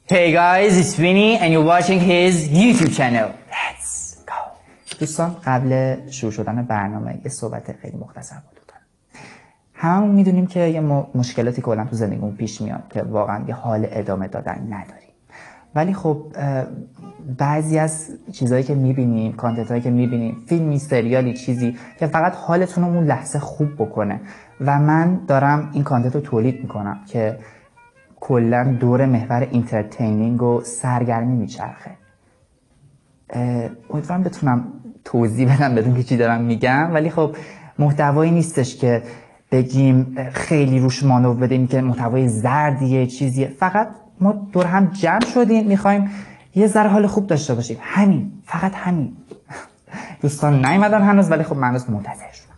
Hey guys, it's Vinny and you're watching his YouTube channel. Let's go. دوستان قبل شروع شدن برنامه یه صحبت خیلی مختصر بود. هممون میدونیم که یه مشکلاتی کلا تو زندگیمون پیش میاد که واقعا یه حال ادامه دادن نداریم. ولی خب بعضی از چیزایی که میبینیم، کانتنتایی که میبینیم، فیلمی، سریالی، چیزی که فقط حالتون رو اون لحظه خوب بکنه و من دارم این کانتنت رو تولید میکنم که کلا دور محور اینترتینینگ و سرگرمی میچرخه. امیدوارم بتونم توضیح بدم بدون که چی دارم میگم، ولی خب محتوایی نیستش که بگیم خیلی روش مانور بدیم که محتوای زردیه چیزیه. فقط ما دور هم جمع شدیم میخوایم یه ذره حال خوب داشته باشیم، همین، فقط همین. دوستان نیومدن هنوز ولی خب من هنوز منتظر شدم.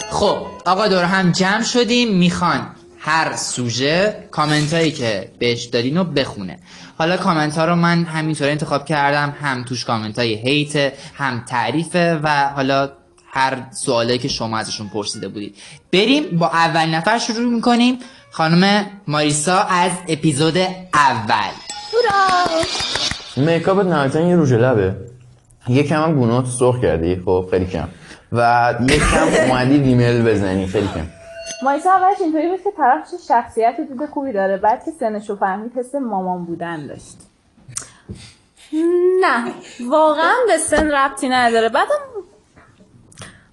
خب آقا دور هم جمع شدیم میخوان هر سوژه کامنت هایی که بهش دادین رو بخونه. حالا کامنت ها رو من همینطوری انتخاب کردم، هم توش کامنت های هیت هم تعریفه و حالا هر سوالی که شما ازشون پرسیده بودید. بریم با اول نفر شروع میکنیم. خانم ماریسا از اپیزود اول. میکاپت نهایتا یه روژ لبه، یکم هم گونه‌هاتو سرخ کردی، خب خیلی کم، و یکم اومدی ریمل بزنی، خیلی کم. ماریسا اولش اینطوری بود که طرف شخصیت و دید خوبی داره، بعد که سنشو فهمید حس مامان بودن داشت. نه واقعا به سن ربطی نداره، بعدم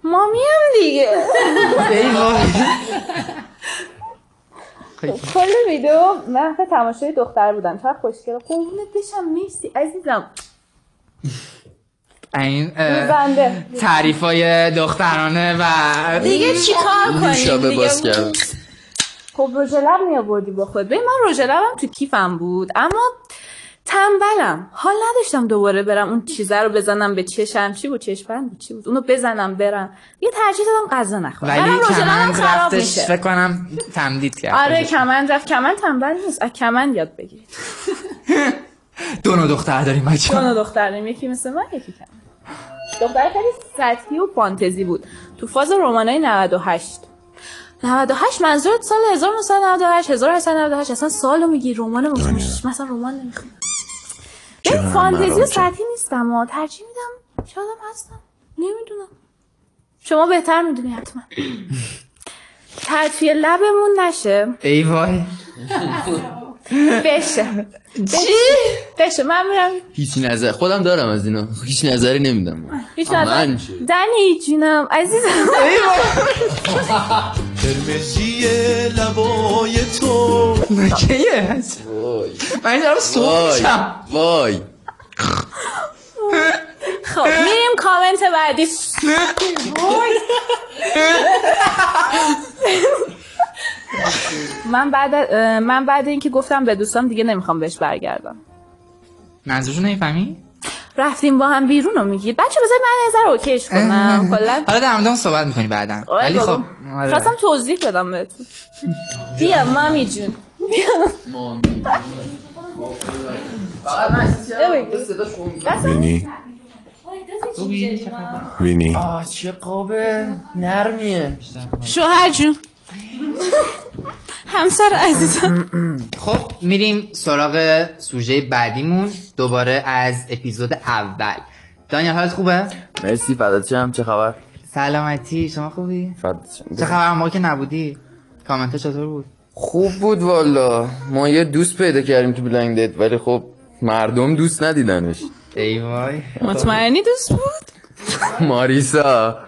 مامی هم دیگه. کل ویدیو من تماشای دختر بودم، چقدر خوشگله. قربونت بشم، نیستی عزیزم. این تعریفای دخترانه و دیگه چی کار کنیم دیگه. خب رژ لب میآوردی با خود. ببین من رژ لبم تو کیفم بود اما تنبلم، حال نداشتم دوباره برم اون چیزه رو بزنم به چشم. چی بود؟ چشم‌بند بود، چی بود؟ اونو بزنم برم. یه ترجیح دادم غذا نخورم. ولی کمند رفتش فکر کنم تمدید کرد. آره کمند رفت. کمند تنبل نیست، از کمند یاد بگیرید. دو نوع دختر داریم بچه‌ها. دو نوع دختر داریم، یکی مثل من، یکی کمند. دختر خیلی سطحی و فانتزی بود تو فاز رمانای 98. منظورت سال 1998 1898 اصلا سالو میگی؟ رمان مثلا رمان نمیخونم. این فانتزی و سطحی نیستم، ما ترجیح میدم شادم هستم. نمیدونم، شما بهتر میدونی حتما. توی لبمون نشه. ای وای. بشه. بشه من میرم. هیچ نظر خودم دارم از اینا، هیچ نظری نمیدم. هیچ نظر. دنی جونم عزیزم. قرمزی لبای تو نکیه. من دارم سوچم. وای. خب میریم کامنت بعدی. من بعد اینکه گفتم به دوستام دیگه نمیخوام بهش برگردم. منظورشو نمیفهمی؟ رفتیم با هم بیرون رو میگید بچه، بذارید من یه ذره اوکیش کنم. کلا حالا در موردش صحبت میکنی بعداً. ولی خب خواستم توضیح بدم بهتون. بیا مامی جون. وینی چه قاب نرمیه. شوهر جون، همسر عزیزم. خب میریم سراغ سوژه بعدیمون، دوباره از اپیزود اول. دانیال حالت خوبه؟ مرسی، فدات شم. چه خبر؟ سلامتی، شما خوبی؟ فدات شم. چه خبر؟ ما که نبودی کامنت چطور بود؟ خوب بود والا. ما یه دوست پیدا کردیم تو بلایندت، ولی خب مردم دوست ندیدنش. ای وای. مطمئنی دوست بود؟ ماریسا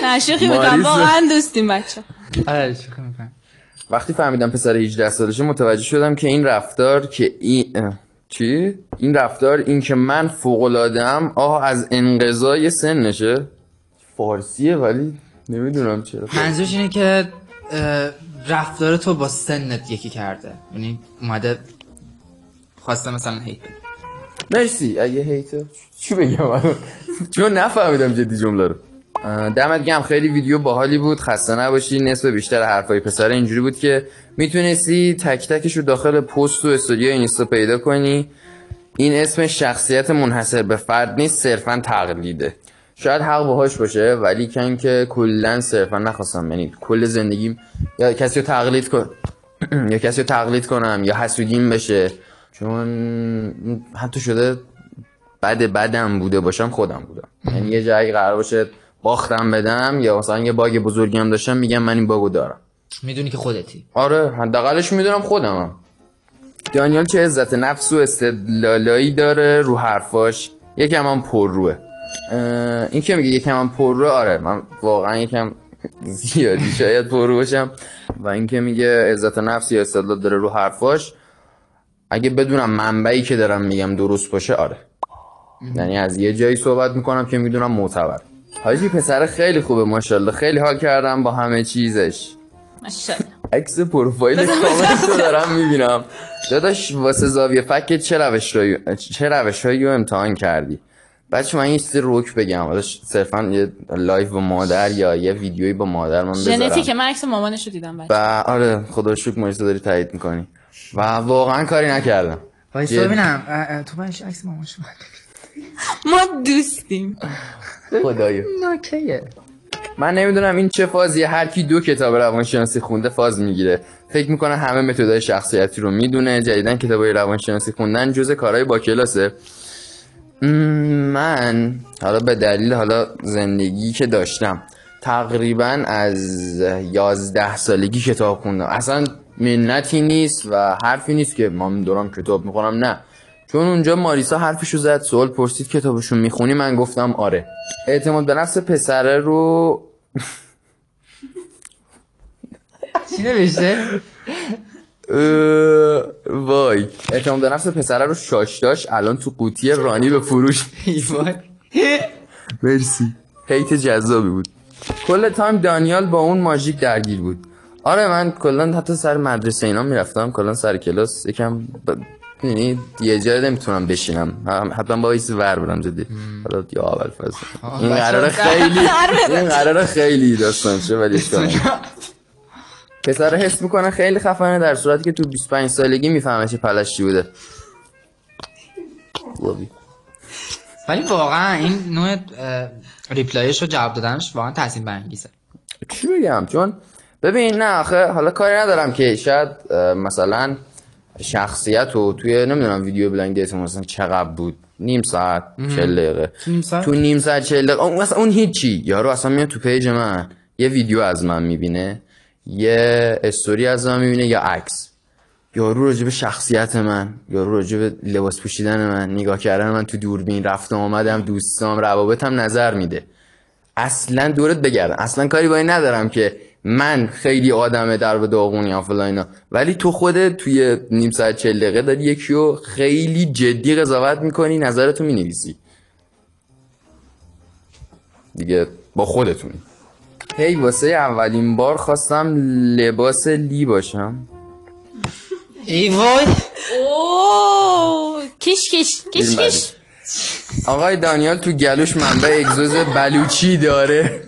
نشوخی بودم، واقعا دوستیم بچه. آره شوخی میکنم. وقتی فهمیدم پسر 18 سالشه متوجه شدم که این رفتار که این رفتار این که من فوق‌العاده‌ام از انقضای سنشه. فارسیه ولی نمیدونم چرا. منظورش اینه که رفتار تو با سنت یکی کرده، یعنی اومده خواسته مثلا هیت. مرسی. اگه هیته چی بگم الان؟ چون نفهمیدم جدی جمله رو. دمت گرم، خیلی ویدیو باحالی بود. خسته نباشی. نصف بیشتر حرفای پسر اینجوری بود که میتونستی تک تکش رو داخل پست و استوری اینستا پیدا کنی. این اسم شخصیت منحصر به فرد نیست، صرفا تقلیده. شاید حق باهاش باشه، ولی که کلا صرفا نخواستم، یعنی کل زندگیم یا کسی رو تقلید کنم یا حسودیم بشه چون حتی شده بدم بوده باشم خودم بودم. یعنی یه جایی قرار باشه باختم بدم یا مثلا یه باگ بزرگی هم داشتم میگم من این باگو دارم. میدونی که خودتی. آره حداقلش میدونم خودمم. دانیال چه عزت نفس و استدلالایی داره رو حرفاش، یکم هم پرروه. این که میگه یکم هم پرروه، آره من واقعا یکم زیادی شاید پررو باشم. و این که میگه عزت نفس یا استدلال داره رو حرفاش، اگه بدونم منبعی که دارم میگم درست باشه آره. یعنی از یه جایی صحبت میکنم که میدونم معتبر. حاجی پسر خیلی خوبه ماشاءالله، خیلی حال کردم با همه چیزش. ماشاءالله. عکس پروفایل کامنت رو دارم میبینم. داداش واسه زاویه فکت چه روشایی رو امتحان کردی؟ بچه من یه چیزی روک بگم، داداش صرفا یه لایو با مادر یا یه ویدیویی با مادر من بذارم. ژنتیک، من عکس مامانش رو دیدم بچه. آره خدا رو شکر ماجرا داری تایید میکنی و واقعا کاری نکردم. وایس ببینم تو باش عکس مامانش ما دوستیم. خدایا ناکیه. من نمیدونم این چه فازیه، هر کی 2 کتاب روانشناسی خونده فاز میگیره، فکر میکنه همه متدهای شخصیتی رو میدونه. جدیدن کتابای روانشناسی خوندن جزء کارهای با کلاسه. من حالا به دلیل حالا زندگی که داشتم تقریبا از 11 سالگی کتاب خوندم. اصلا منتی نیست و حرفی نیست که من دارم کتاب میخونم، نه، چون اونجا ماریسا حرفشو زد، سوال پرسید کتابشو میخونی، من گفتم آره. اعتماد به نفس پسره رو چی نوشته؟ وای اعتماد به نفس پسره رو شاش داشت، الان تو قوطی رانی به فروش. مرسی، هیت جذابی بود. کل تایم دانیال با اون ماژیک درگیر بود. آره من کلا حتی سر مدرسه اینا میرفتم، کلا سر کلاس یکم یعنی یه جایی نمیتونم بشینم، حتما با ایسی ور برم جدی. حالا یا اول فاز این قراره خیلی داستان شه، ولی اشکال پسر حس میکنه خیلی خفنه، در صورتی که تو 25 سالگی میفهمه چه پلشتی بوده. ولی واقعا این نوع ریپلایش رو جواب دادنش واقعا تحسین برانگیزه. چی بگم؟ چون ببین نه آخه حالا کاری ندارم که شاید مثلا شخصیت رو توی نمیدونم ویدیو بلایند دیت مثلا چقدر بود، نیم ساعت 40 دقیقه تو نیم ساعت 40 دقیقه مثلا اون هیچی. یارو اصلا میاد تو پیج من یه ویدیو از من میبینه، یه استوری از من میبینه یا عکس، یارو راجع به شخصیت من، یارو راجع به لباس پوشیدن من، نگاه کردن من تو دوربین، رفتم آمدم، دوستام، روابطم نظر میده. اصلا دورت بگردم، اصلا کاری با این ندارم که من خیلی آدم در به داغونی ها فلا اینا، ولی تو خودت توی نیم ساعت 40 دقیقه داری یکیو خیلی جدی قضاوت میکنی، نظرتو مینویسی دیگه با خودتونی. هی واسه اولین بار خواستم لباس لی باشم. ای وای اوه کش آقای دانیال تو گلوش منبع اگزوز بلوچی داره.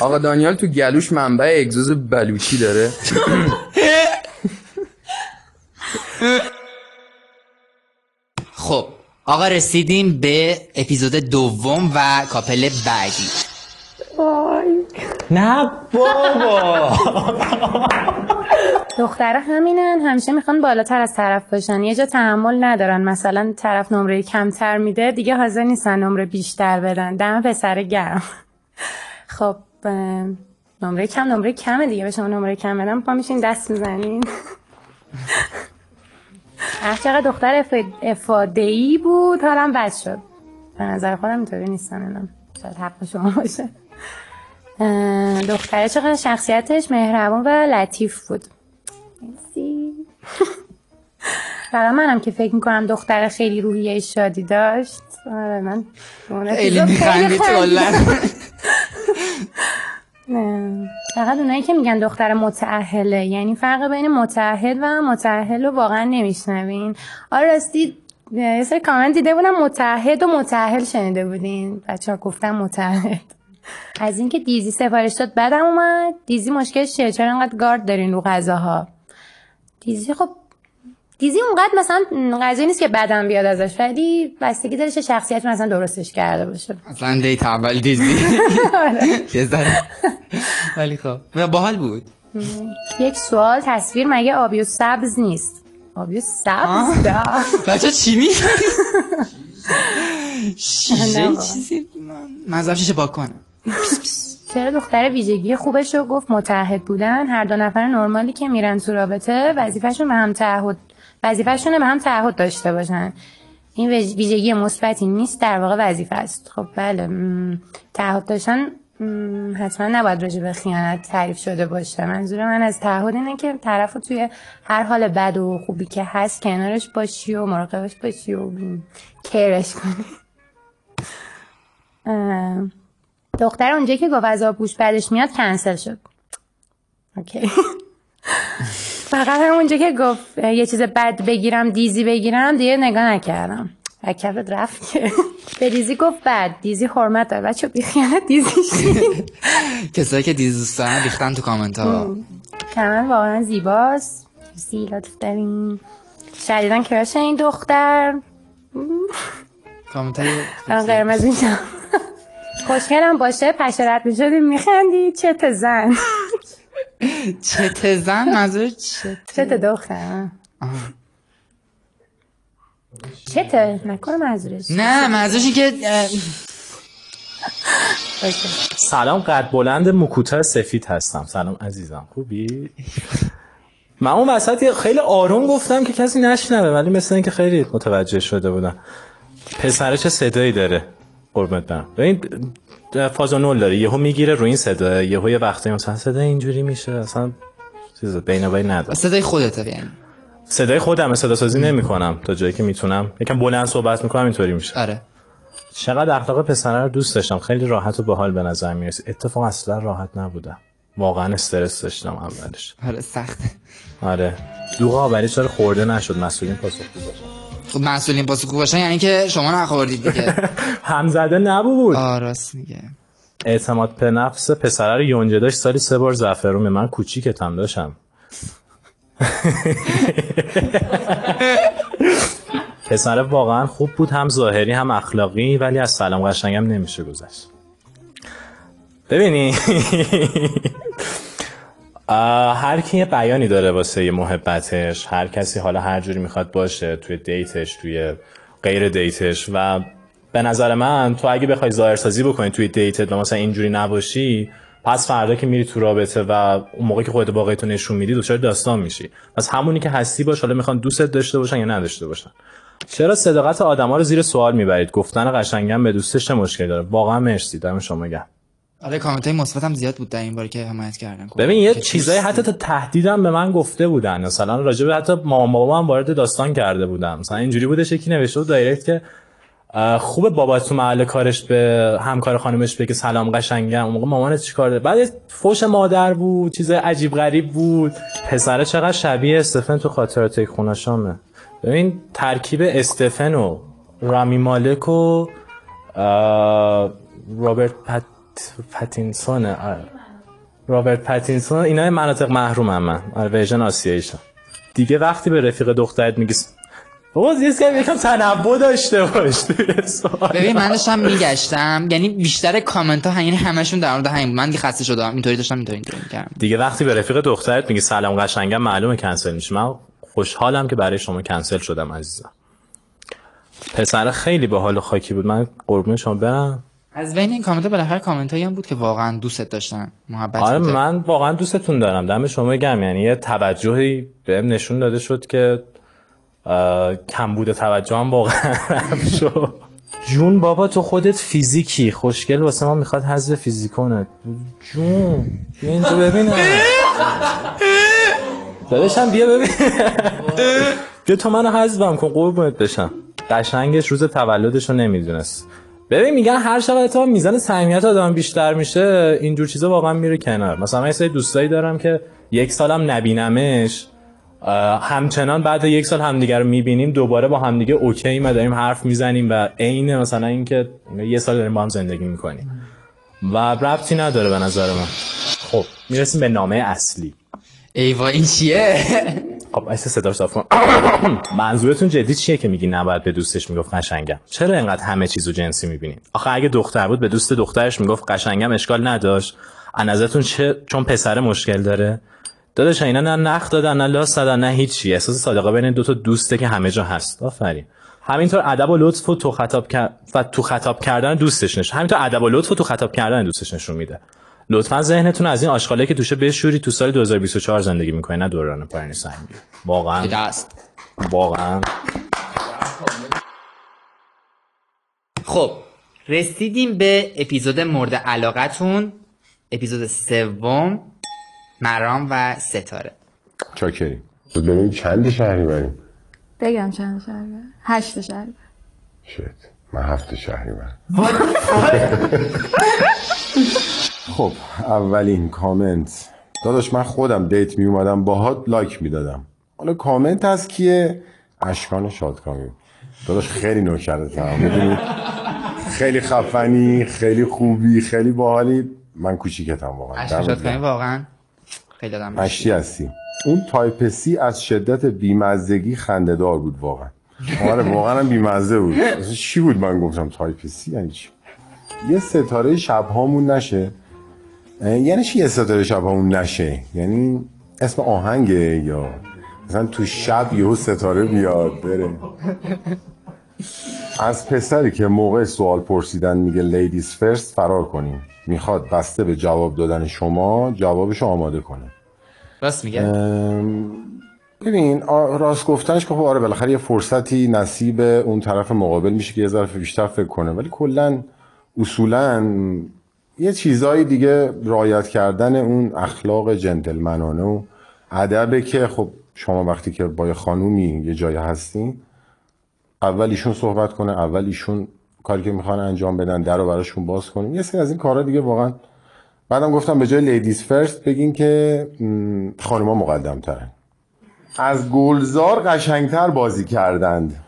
آقا دانیال تو گلوش منبع اگزوز بلوچی داره. خب آقا رسیدیم به اپیزود دوم و کاپل بعدی. نه بابا دختره همینن، همیشه میخوان بالاتر از طرف باشن، یه جا تحمل ندارن مثلا طرف نمره کمتر میده دیگه حاضر نیستن نمره بیشتر بدن. دم پسر گرم. خب نمره کمه دیگه، به شما نمره کم بدم پا میشین دست میزنین. چقدر دختر افاده‌ای بود، حالم بد شد. به نظر خودم اینطوری نیستن، الان شاید حق شما باشه. دختره چقدر شخصیتش مهربون و لطیف بود. برای منم که فکر میکنم دختر خیلی روحیه شادی داشت. من خیلی میخندی کلا. فقط اونایی که میگن دختر متأهله، یعنی فرق بین متأهل و متأهل رو واقعا نمیشنوین. آره راستی یه سری کامنت دیده بودم متعهد و متأهل شنیده بودین، بچه‌ها گفتن متعهد. از اینکه دیزی سفارش داد بدم اومد. دیزی مشکلش چیه؟ چرا انقدر گارد دارین رو غذاها؟ دیزی خب دیزی اونقدر مثلا قضیه نیست که بدم بیاد ازش، ولی بستگی داره چه شخصیتی مثلا درستش کرده باشه. مثلا دیت اول دیزی ولی خب باحال بود. یک سوال، تصویر مگه آبی و سبز نیست؟ آبی سبز ده. بچه چی می؟ شیشه چیزی مذهب شیشه پاک کنه. چرا دختر ویژگی خوبش رو گفت متعهد بودن. هر دو نفر نرمالی که میرن تو رابطه وظیفه‌شونه به هم تعهد داشته باشن. این ویژگی مثبتی نیست، در واقع وظیفه است. خب بله، تعهد داشتن حتما نباید راجع به خیانت تعریف شده باشه. منظور من از تعهد اینه که طرفو توی هر حال بد و خوبی که هست کنارش باشی و مراقبش باشی و کیرش کنی. دختر اونجایی که گفت از آبگوش بعدش میاد کنسل شد. اوکی. فقط همونجا که گفت یه چیز بد بگیرم دیزی بگیرم دیگه نگاه نکردم. کفت رفت که به دیزی گفت بد، دیزی حرمت داره بچه بی خیانت دیزیش. کسایی که دیزی دوست دارن ریختن تو کامنت ها. کامل واقعا زیباست. لطف دارین. شدیدن کراش این دختر. کامنت های قرمز میشم. خوشگلم باشه پشرت میشدیم میخندی. چت زن. چت زن منظور چت دختر. چته نکنه منظورش. نه منظورش این که سلام، قد بلند مکوتا سفید هستم. سلام عزیزم، خوبی؟ من اون وسط خیلی آروم گفتم که کسی نشنوه، ولی مثل این که خیلی متوجه شده بودن. پسره چه صدایی داره قربونت برم. ببین فازونول داره، یهو میگیره روی این صدا، یهو یه وقتی مثلا صدا اینجوری میشه، اصلا چیز بین و بین نداره. صدای خودته یعنی. صدای خودم صدا سازی نمی‌کنم تا جایی که میتونم، یکم بلند صحبت میکنم اینطوری میشه. آره. چقدر اخلاق پسره رو دوست داشتم، خیلی راحت و باحال به نظر میرسید. اتفاقا اصلا راحت نبودم، واقعا استرس داشتم اولش. آره سخته. آره دوغا ولی چرا خورده نشد؟ مسئولین پاسخگو باشن. خب مسئولین پاسخگو باشن یعنی که شما نخوردید دیگه. همزده نبود. راست میگه. اعتماد به نفس پسره رو یونجه داشت، سالی 3 بار زعفرون. من کوچیکتم داشتم. پسره واقعا خوب بود، هم ظاهری هم اخلاقی، ولی از سلام قشنگم نمیشه گذشت. ببینی هر کی یه بیانی داره واسه یه محبتش، هر کسی حالا هر جوری میخواد باشه توی دیتش، توی غیر دیتش. و به نظر من تو اگه بخوای ظاهرسازی بکنی توی دیتت و مثلا اینجوری نباشی، پس فردا که میری تو رابطه و اون موقعی که خودت واقعیتو نشون میدی دچار داستان میشی. پس همونی که هستی باش، حالا میخوان دوستت داشته باشن یا نداشته باشن. چرا صداقت آدما رو زیر سوال میبرید؟ گفتن قشنگم به دوستش چه مشکلی داره؟ واقعا مرسی، دم شما گرم. آره کامنت های مثبت هم زیاد بود در این باره که حمایت کردن. ببین یه چیزایی حتی تا تهدیدم به من گفته بودن، مثلا راجع به حتی مامان بابام وارد داستان کرده بودم. مثلا اینجوری بودش یکی نوشته بود دایرکت که خوبه بابا تو محل کارش به همکار خانمش بگه سلام قشنگم. اون موقع مامانت چیکار داره؟ بعد فوش مادر بود، چیز عجیب غریب بود. پسره چقدر شبیه استفن تو خاطرات خونه‌شامه. ببین ترکیب استفن و رامی مالک و رابرت پاتینسون اینا مناطق محرومم من. ورژن آسیاییشم دیگه. وقتی به رفیق دخترت میگی بابا زیست کنم یکم تنوع داشته باش. ببین من داشتم میگشتم، یعنی بیشتر کامنت ها یعنی همشون در مورد همین بود. من دیگه خسته شدم، اینطوری داشتم اینطوری میکردم دیگه. وقتی به رفیق دخترت میگی سلام قشنگم، معلومه کنسل میشه. من خوشحالم که برای شما کنسل شدم عزیزم. پسر خیلی باحال و خاکی بود، من قربون شما برم. از بین این کامنت ها بالاخره کامنت هایی هم بود که واقعا دوستت داشتن، محبت. آره من واقعا دوستتون دارم، دم شما گرم. یعنی یه توجهی بهم نشون داده شد که کمبود توجهم واقعا شد. جون بابا تو خودت فیزیکی، خوشگل واسه ما میخواد حذف فیزیکونه. جون بیا اینجا ببینم داداشم، بیا ببین. بیا تو منو حذفم کن قربونت بشم. قشنگش روز تولدشو نمیدونست. ببین میگن هر چقدر تا میزان صمیمیت آدم بیشتر میشه اینجور چیزا واقعا میره کنار. مثلا من یه سری دوستایی دارم که 1 سالم نبینمش، همچنان بعد 1 سال همدیگه رو میبینیم دوباره با همدیگه اوکی ما داریم حرف میزنیم و عین مثلا اینکه 1 سال داریم با هم زندگی میکنیم و ربطی نداره به نظر من. خب میرسیم به نامه اصلی. ایوا این چیه؟ خب ایسا صداش صاف کن. منظورتون جدی چیه که میگی نباید به دوستش میگفت قشنگم؟ چرا اینقدر همه چیزو جنسی میبینید؟ آخه اگه دختر بود به دوست دخترش میگفت قشنگم اشکال نداشت. از نظرتون چون پسر مشکل داره؟ داداش اینا نه نخ دادن نه لاس دادن نه هیچی. احساس صادقه بین دو تا دوسته که همه جا هست. آفرین. همینطور ادب و لطف و تو خطاب کردن دوستش نشون. همینطور ادب و لطف و تو خطاب کردن دوستش نشون میده. لطفا ذهنتون از این آشغاله که توشه بشوری. تو سال 2024 زندگی میکنی نه دوران پایانی سنگی. واقعا واقعا. خب رسیدیم به اپیزود مورد علاقتون، اپیزود 3، مرام و ستاره. چاکریم. ببینیم چند شهری بریم؟ بگم چند شهری؟ 8 شهری. شت من 7 شهری بریم. خب اولین کامنت داداش، من خودم دیت می اومدم باهات لایک میدادم. حالا کامنت از کیه؟ اشکان شادکامی. داداش خیلی نوکرتم، میدونی خیلی خفنی، خیلی خوبی، خیلی باحالی. من کوچیکتم واقعا. اشکان شادکامی واقعا خیلی آدم مشتی هستی. اون تایپ سی از شدت بیمزگی خنده‌دار بود واقعا. آره واقعا هم بیمزه بود. چی بود من گفتم تایپ سی یعنی چی؟ یه ستاره شبهامون نشه. یعنی چی یه ستاره شبهامون نشه؟ یعنی اسم آهنگه یا مثلا تو شب یهو ستاره بیاد بره؟ از پسری که موقع سوال پرسیدن میگه لیدیز فرست فرار کنیم. میخواد بسته به جواب دادن شما جوابشو آماده کنه. راست میگه؟ ببین راست گفتنش که خب آره بالاخره یه فرصتی نصیب اون طرف مقابل میشه که یه ذره بیشتر فکر کنه، ولی کلا اصولا یه چیزایی دیگه رعایت کردن اون اخلاق جنتلمنانه و ادبه که خب شما وقتی که با یه خانومی یه جایی هستین اول ایشون صحبت کنه، اول ایشون کاری که میخوان انجام بدن در رو براشون باز کنیم. یه سری از این کارا دیگه واقعا. بعدم گفتم به جای لیدیز فرست بگین که خانوما مقدم ترن. از گلزار قشنگتر بازی کردند.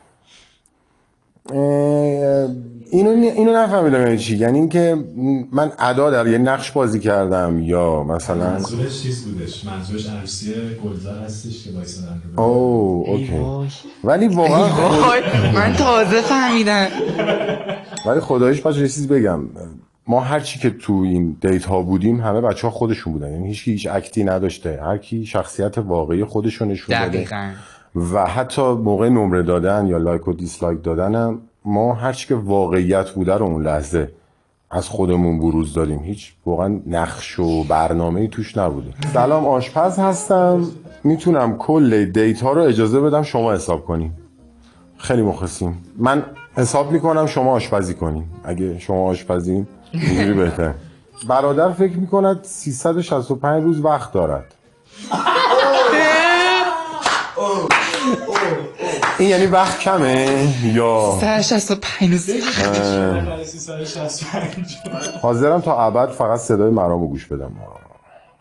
اینو نفهمیدم یعنی چی. یعنی این که من ادا در یه نقش بازی کردم یا مثلا منظورش چیز بودش، منظورش عروسی گلزار هستش که وایسادن رو. اوه اوکی. ولی واقعا من تازه فهمیدم. ولی خداییش بچه یه چیز بگم، ما هر چی که تو این دیت ها بودیم همه بچه ها خودشون بودن، یعنی هیچ اکتی نداشته، هر کی شخصیت واقعی خودشون نشون داده. دقیقاً. و حتی موقع نمره دادن یا لایک و دیسلایک دادنم ما هر چی که واقعیت بوده رو اون لحظه از خودمون بروز دادیم. هیچ واقعا نقش و برنامه‌ای توش نبوده. سلام آشپز هستم، میتونم کل دیت ها رو اجازه بدم شما حساب کنیم؟ خیلی مخلصیم. من حساب میکنم شما آشپزی کنیم. اگه شما آشپزین اینجوری بهتر. برادر فکر میکند 365 روز وقت دارد. این یعنی وقت کمه یا 365 روز؟ حاضرم تا ابد فقط صدای مرامو گوش بدم.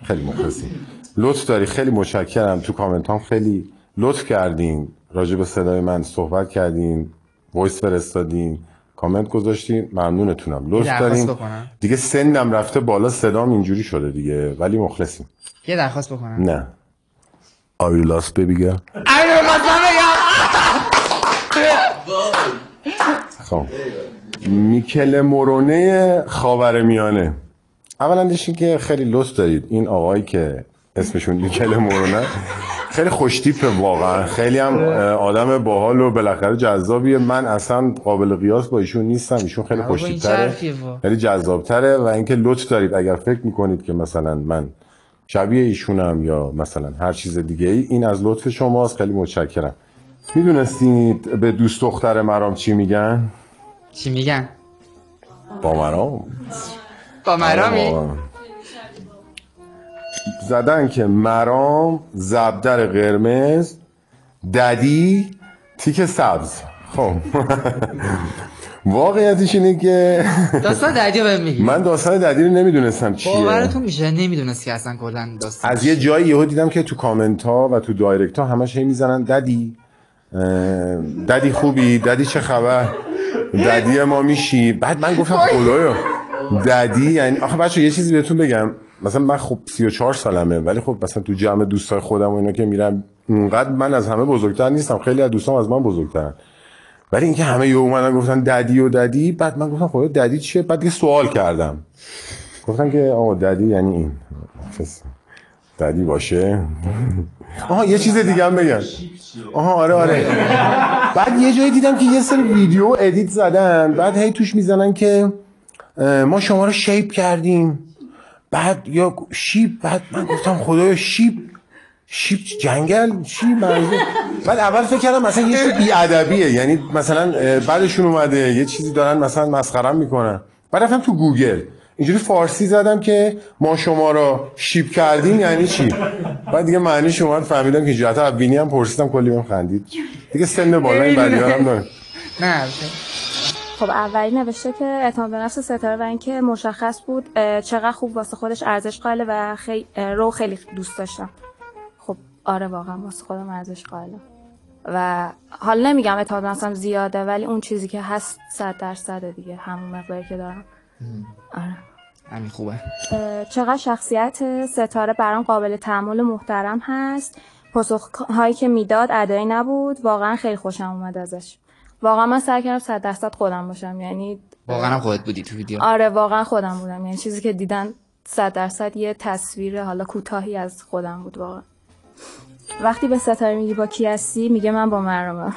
خیلی مخلصیم. لطف داری، خیلی متشکرم. تو کامنت هم خیلی لطف کردین، راجع به صدای من صحبت کردین، وایس فرستادین، کامنت گذاشتین. ممنونتونم. لطف دارین. دیگه سنم رفته بالا، صدام اینجوری شده دیگه، ولی مخلصیم. یه درخواست بکنم؟ نه. Are you lost baby girl؟ خب میکل مورونه خاورمیانه. اولا دیشین که خیلی لطف دارید. این آقایی که اسمشون میکل مورونه خیلی خوشتیپه واقعا، خیلی هم آدم باحال و بالاخره جذابیه. من اصلا قابل قیاس با ایشون نیستم، ایشون خیلی خوشتیپ‌تره، خیلی جذاب‌تره. و اینکه لطف دارید اگر فکر میکنید که مثلا من شبیه ایشونم یا مثلا هر چیز دیگه ای، این از لطف شماست. خیلی متشکرم. میدونستید به دوست دختر مرام چی میگن؟ چی میگن؟ با مرام؟ با مرامی؟ زدن که مرام زبدر قرمز، ددی تیک سبز. خب واقعیتش اینه که داستان ددی رو بهم میگی. من داستان ددی رو نمیدونستم چیه. باورتون میشه نمیدونستی که اصلا کلا داستان. از یه جایی یهو دیدم که تو کامنت ها و تو دایرکت ها همش هی میزنن ددی، ددی خوبی، ددی چه خبر، ددی ما میشی. بعد من گفتم خدایا ددی یعنی آخه بچه یه چیزی بهتون بگم، مثلا من خب 34 سالمه، ولی خب مثلا تو جمع دوستای خودم و اینا که میرم اونقدر من از همه بزرگتر نیستم، خیلی از دوستام از من بزرگترن، ولی اینکه همه یه اومدن گفتن ددی و ددی، بعد من گفتم خب ددی چیه؟ بعد یه سوال کردم، گفتن که آقا ددی یعنی این. ددی باشه. آها یه چیز دیگه هم بگم. آها آره بعد یه جایی دیدم که یه سری ویدیو ادیت زدن، بعد هی توش میزنن که ما شما رو شیپ کردیم، بعد یا شیپ، بعد من گفتم خدایا شیپ جنگل چی منظور؟ بعد اول فکر کردم مثلا یه چیز بی‌ادبیه، یعنی مثلا بعدشون اومده یه چیزی دارن مثلا مسخره‌ام میکنن. بعد رفتم تو گوگل اینجوری فارسی زدم که ما شما را شیپ کردیم یعنی چی، بعد دیگه معنیش اومد، فهمیدم که جهت ابینی هم پرسیدم، کلی بهم خندید دیگه. سن بالا این بدیارم داره. نه خب اولی نوشته که اعتماد به نفس ستاره و اینکه مشخص بود چقدر خوب واسه خودش ارزش قائله و خیلی دوست داشتم. خب آره واقعا واسه خودم ارزش قائلم و حالا نمیگم اعتماد به نفسم زیاده، ولی اون چیزی که هست 100% دیگه، همون مقداری که دارم. آره همین خوبه. چقدر شخصیت ستاره برام قابل تحمل و محترم هست. پاسخهایی که میداد ادایی نبود، واقعا خیلی خوشم اومد ازش. واقعا من سعی کردم 100% خودم باشم، یعنی واقعا خودت بودی تو ویدیو؟ آره واقعا خودم بودم، یعنی چیزی که دیدن 100% یه تصویر حالا کوتاهی از خودم بود. واقعا وقتی به ستاره میگی با کی هستی، میگه من با مرامم.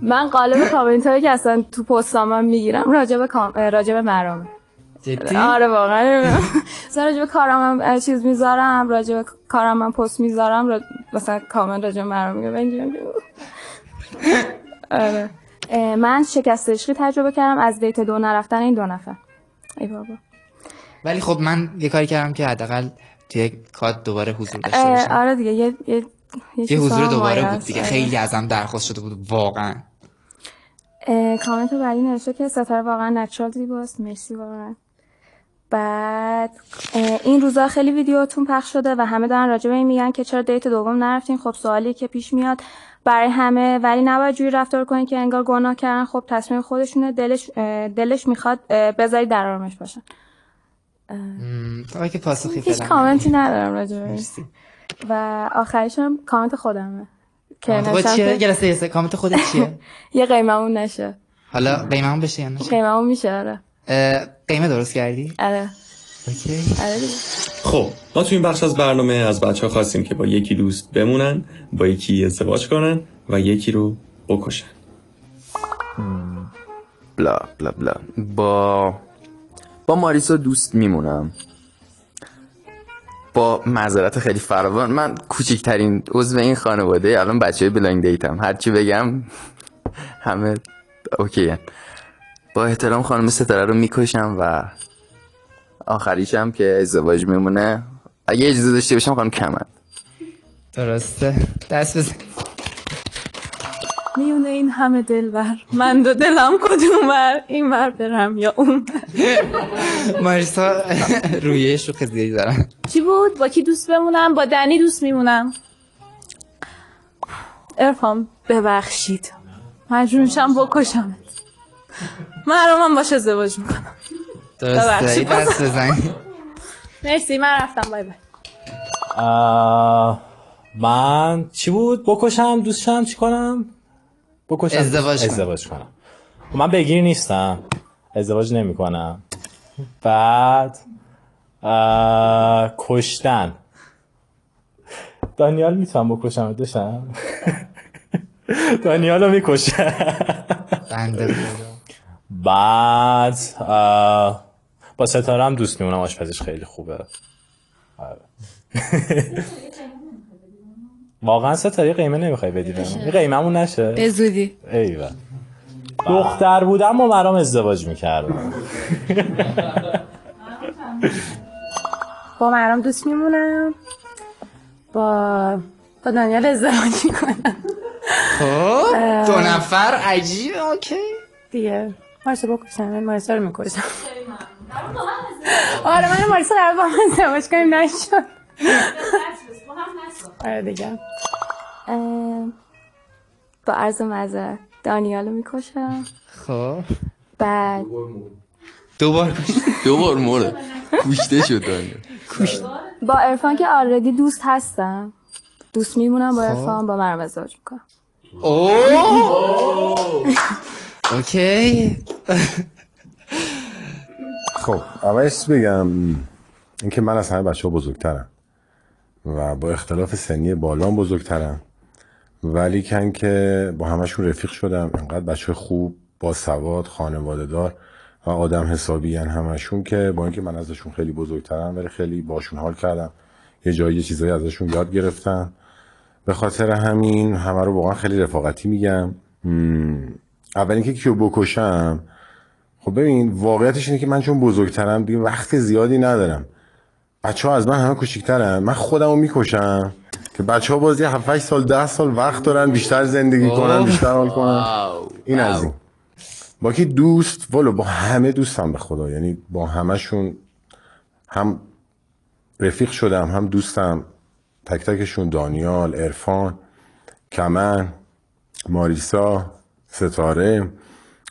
من قالب کامنتایی که اصلا تو پستام میگیرم راجع به مرامه. جدی؟ آره واقعا. راجع به کارم هم چیز میذارم، راجع به کارم هم پست میذارم، مثلا کامنت راجع به مرام میگه. آره من شکست عشقی تجربه کردم از دیت 2 نرفتن این 2 نفر. ای بابا. ولی خب من یه کاری کردم که حداقل توی کات دوباره حضور داشته باشم. آره دیگه یه حضور دوباره بود دیگه. خیلی ازم درخواست شده بود واقعا. کامنت بعدی نوشته که ستاره واقعا نچرال زیباست. مرسی واقعا. بعد این روزا خیلی ویدیوتون پخش شده و همه دارن راجع به این میگن که چرا دیت دوم نرفتین. خب سوالی که پیش میاد برای همه، ولی نباید جوری رفتار کنین که انگار گناه کردن. خب تصمیم خودشونه، دلش میخواد بذاری در آرامش باشن. که پاسخی هیچ کامنتی ندارم راجع به و آخریش هم کامنت خودمه که نشم چیه؟ کامنت خودت چیه؟ یه قیممون نشه. حالا قیممون بشه یا نشه؟ قیممون میشه. آره قیمه درست کردی؟ آره. اوکی. خب ما تو این بخش از برنامه از بچه‌ها خواستیم که با یکی دوست بمونن، با یکی ازدواج کنن و یکی رو بکشن. بلا بلا بلا. با ماریسا دوست میمونم، با معذرت خیلی فراوان. من کوچکترین عضو این خانواده، الان بچه‌های بلایند دیتم، هرچی بگم همه اوکی هن. با احترام خانم ستاره رو میکشم و آخریشم که ازدواج میمونه. اگه اجازه داشته باشم خانم کمند. درسته. دست بزن. میونه این همه دلبر، من دو دلم کدوم بر، این بر برم یا اون بر. ماریسا رویه شوخ زیادی دارم. چی بود؟ با کی دوست بمونم؟ با دنی دوست میمونم. عرفان ببخشید مجبور میشم بکشمت. من باش ازدواج میکنم. درسته. دست بزن. مرسی من رفتم. بای بای. من چی بود؟ بکشم دوستشم چی کنم؟ بکشم ازدواج کنم. من بگیر نیستم، ازدواج نمی کنم. بعد کشتن دانیال میتونم بکشم دوشم. دانیال رو میکشم. بعد با ستاره هم دوست میمونم، آشپزش خیلی خوبه. واقعا ستاره قیمه نمیخوای بدی بهم؟ این قیممون نشه به زودی. ایوه. دختر بودم با مرام ازدواج میکردم. با مرام دوست میمونم، با دانیال ازدواج میکنم. خب 2 نفر عجیب. اوکی دیگه مارسا بکشم. من مارسا رو میکشم. آره من مارسا رو با من ازدواج کنیم نشد. آره دیگه با عرض معذرت دانیالو میکشم. خب بعد دوبار مرده کشته شد دانیال. با عرفان که آلردی دوست هستم، دوست میمونم با عرفان، با مرام ازدواج میکنم. اوکی. خب اولش بگم اینکه من از همه بچه‌ها بزرگترم و با اختلاف سنی بالام بزرگترم، ولی کن که با همشون رفیق شدم. انقدر بچه خوب، با سواد، خانواده دار و آدم حسابی همشون که با اینکه من ازشون خیلی بزرگترم ولی خیلی باشون حال کردم، یه جایی چیزایی ازشون یاد گرفتم. به خاطر همین همه رو واقعا خیلی رفاقتی میگم. اول اینکه کیو بکشم، خب ببین واقعیتش اینه که من چون بزرگترم دیگه وقت زیادی ندارم. بچه ها از من همه کوچیک‌ترن، من خودم رو میکشم که بچه ها بازی 7-8 سال 10 سال وقت دارن بیشتر زندگی کنن، بیشتر حال کنن. این از این. با کی دوست، والا با همه دوستم به خدا، یعنی با همشون هم رفیق شدم هم دوستم، تک تکشون، دانیال، عرفان، کمن، ماریسا، ستاره.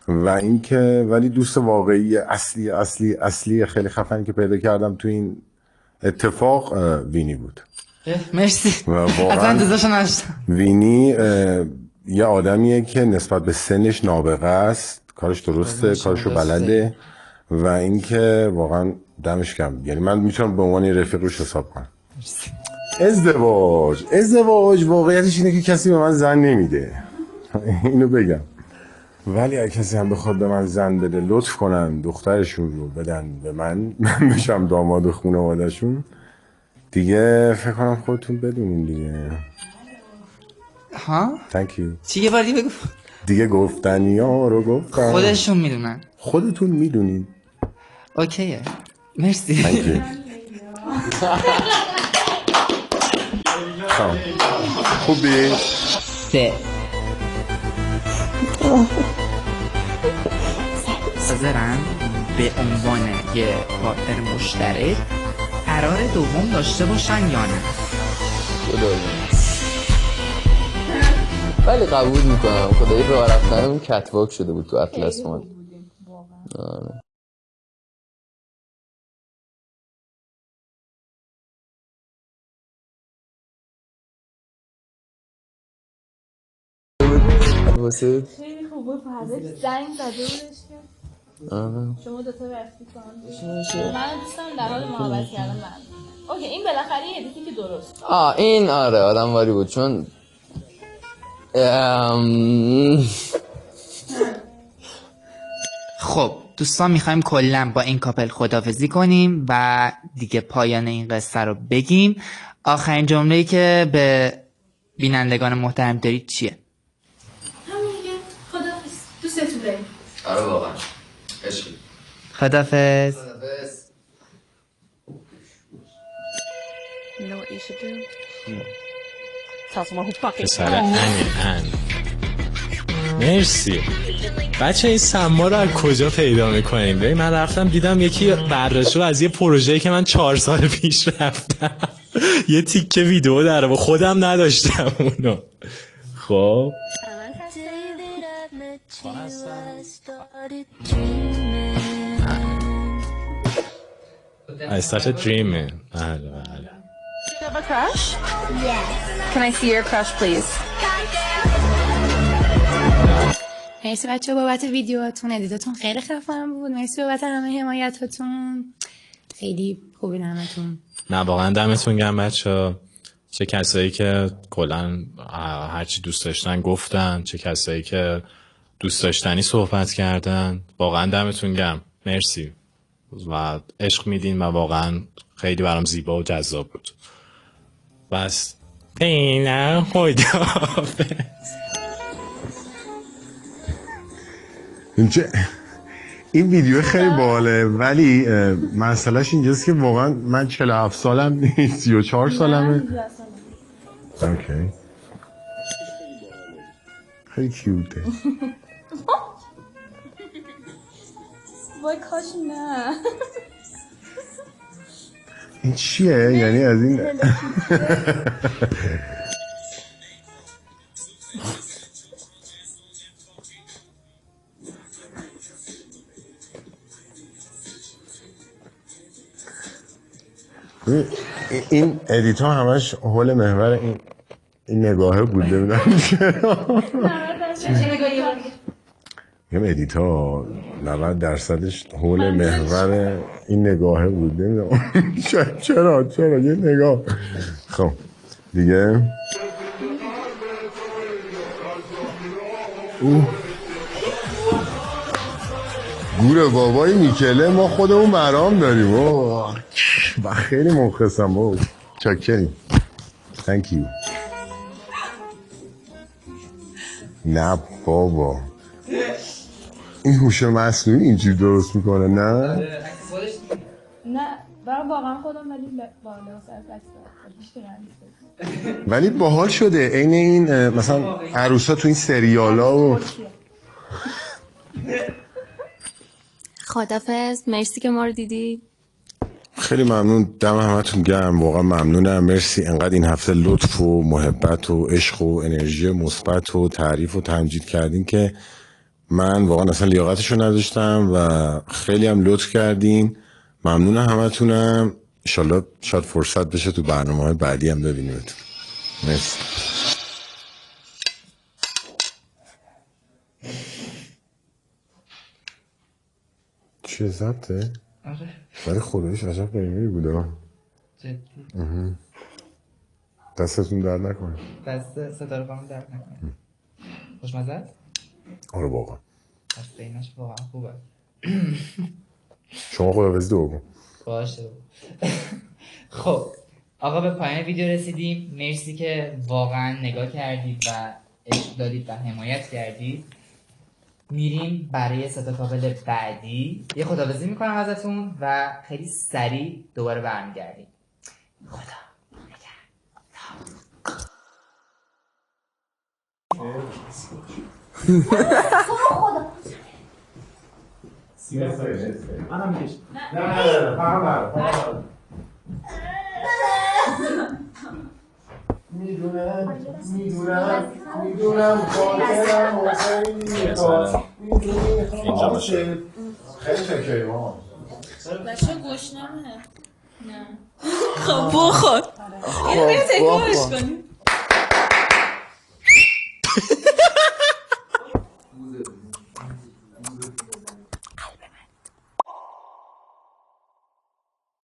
و اینکه ولی دوست واقعی اصلی خیلی خفنی که پیدا کردم تو این اتفاق وینی بود. مرسی. و واقعا وینی یه آدمیه که نسبت به سنش نابغه است، کارش درسته، کارشو بلده و اینکه واقعا دمش گرم. یعنی من میتونم به عنوان رفیق روش حساب کنم. ازدواج واقعیتش اینه که کسی به من زن نمیده. اینو بگم. ولی اگه کسی هم بخواد به من زن بده، لطف کنن دخترشون رو بدن به من بشم داماد خانواده‌شون. دیگه فکر کنم خودتون بدونین دیگه. ها؟ Thank you. چی یه باری بگو؟ دیگه گفتنی ها رو گفتن. خودشون میدونن. خودتون میدونین. اوکیه. مرسی. Thank you. خوبی؟ حاضرن به عنوان یه پارتنر مشترک قرار دوم داشته باشن یا نه؟ ولی قبول میکنم خدایی راه رفتنمون کتواک شده بود تو اطلس مال. خیلی خوبه، فردا زنگ زده بودش که شما دوتا رفتی کنم. من دوستم در حال محبت کردم. من اوکی این بالاخره یه ادیتی که درست. این آره آدم واری بود چون خب دوستان میخوایم کلا با این کاپل خداحافظی کنیم و دیگه پایان این قصه رو بگیم. آخرین جمله‌ای که به بینندگان محترم دارید چیه؟ دوستتون داریم. آره واقعا عشق. خداحافظ. You know what you should do? Tell someone who fucking پسر ان مرسی. بچه این سما رو از کجا پیدا میکنیم؟ ببین من رفتم دیدم یکی برداشت از یه پروژه‌ای که من 4 سال پیش رفتم یه تیکه ویدیو داره و خودم نداشتم اونو. خب I started dreaming. بله بله. You have a crush? Yes. Can I see your crush, please? مرسی بچه بابت ویدیوهاتون، ادیتاتون خیلی خفن بود. مرسی بابت همه حمایتاتون، خیلی خوبین همتون. نه واقعا دمتون گرم بچه. چه کسایی که کلا هرچی دوست داشتن گفتن، چه کسایی که دوست داشتنی صحبت کردن، واقعا دمتون گرم. مرسی و عشق میدین و واقعا خیلی برام زیبا و جذاب بود. بس پینا خداحافظ. این ویدیو خیلی باحاله ولی مسئلهش اینجاست که واقعا من 47 سالم نیست، 34 سالمه. اوکی خیلی کیوته. وای کاش نه. این چیه؟ یعنی از این این ادیت ها همش حول محور این نگاهه بود. ببینم چه نگاهی بود؟ ادیت ها 90% حول محور این نگاهه بود نمیدونم چرا یه نگاه. خب دیگه گوره بابای میکله ما خودمون مرام داریم و خیلی مخلصم بابا. چاکریم. Thank you. نه بابا این هوش مصنوعی اینجوری درست میکنه نه؟ نه برای واقعا خودم ولی بالا ولی باحال شده عین این مثلا عروسا تو این سریالا و خدافظ. مرسی که ما رو دیدی. خیلی ممنون. دم همتون گرم. واقعا ممنونم. مرسی انقدر این هفته لطف و محبت و عشق و انرژی مثبت و تعریف و تمجید کردین که من واقعا اصلا لیاقتشو نداشتم و خیلی هم لطف کردین. ممنون همتونم. انشالله شاید فرصت بشه تو برنامه‌های بعدی هم ببینیمتون. مرسی. چیه ضبطه؟ آره. ولی خدایش عجب قیمه‌ای بوده. جدی. دستتون درد نکنه. دست ستاره خانم درد نکنه. خوشمزه است؟ آره واقعا. دست ایناش واقعا خوبه. شما خداحافظی بکن. باشه. خب آقا به پایان ویدیو رسیدیم. مرسی که واقعا نگاه کردید و عشق دادید و حمایت کردید. میریم برای ستا کابل بعدی. یه خداحافظی میکنم ازتون و خیلی سریع دوباره برمیگردیم. خدا میدونم خاطرم و خیلی میخواد اینجا باشه. خیلی شکری ماما. بچه گوشنمه. نه خب بخور. اینو باید تکرارش کنیم.